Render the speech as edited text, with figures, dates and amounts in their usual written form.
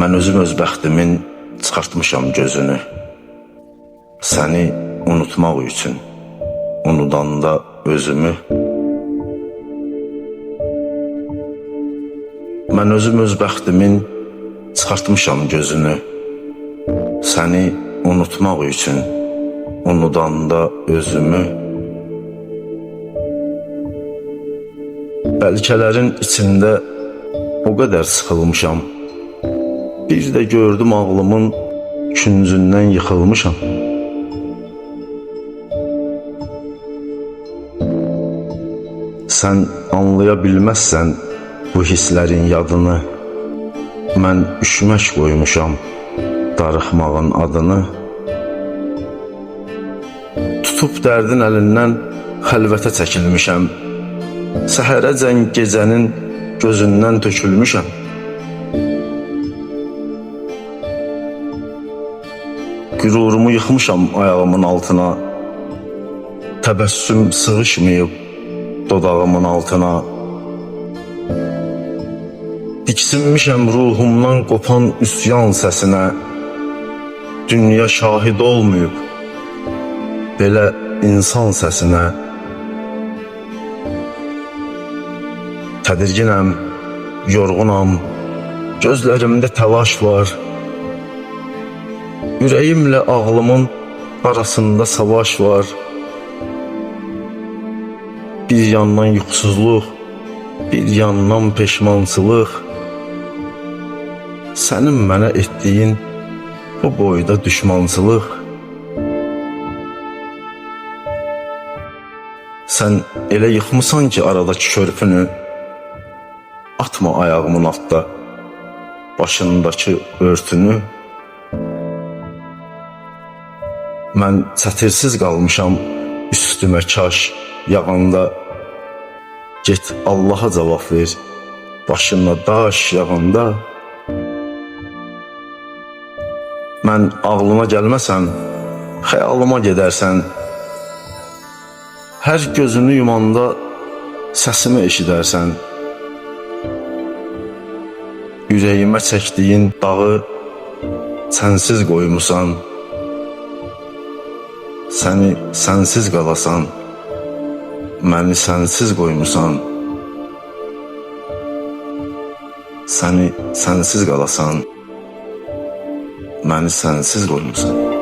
Mən özüm öz bəxtimin çıxartmışam gözünü. Səni unutmaq üçün, unudanda özümü. Mən özüm öz bəxtimin çıxartmışam gözünü. Səni unutmaq üçün, unudanda özümü. Bəlkələrin içində o qədər sıxılmışam. Bir də gördüm ağlımın küncündən yıxılmışam. Sən anlaya bilməzsən bu hisslərin yadını. Mən üşmək qoymuşam darıxmağın adını. Tutub dərdin əlindən xəlvətə çəkilmişəm. Səhərəcən gecənin gözündən tökülmüşəm. Qürurumu yıxmışam ayağımın altına. Təbəssüm sığışmayıb dodağımın altına. Diksinmişəm ruhumdan qopan üsyan səsinə. Dünya şahid olmayıb belə insan səsinə. Tədirginəm, yorğunam, gözlərimdə təlaş var. Ürəyimlə ağlımın arasında savaş var. Bir yandan yuxusuzluq, bir yandan peşmansılıq. Sənin mənə etdiyin bu boyda düşmansılıq. Sən elə yıxmısan ki aradakı körpünü. Atma ayağımın altda başındakı örtünü. Mən çətirsiz qalmışam üstümə kaş yağanda. Get Allaha cavab ver başına daş yağanda. Mən ağlına gəlməsəm xəyalıma gedərsən. Hər gözünü yumanda səsimi eşidərsən. Ürəyimə çəkdiyin dağı sənsiz qoymusan. Səni sənsiz qalasan, məni sənsiz qoymusan. Səni sənsiz qalasan, məni sənsiz qoymusan.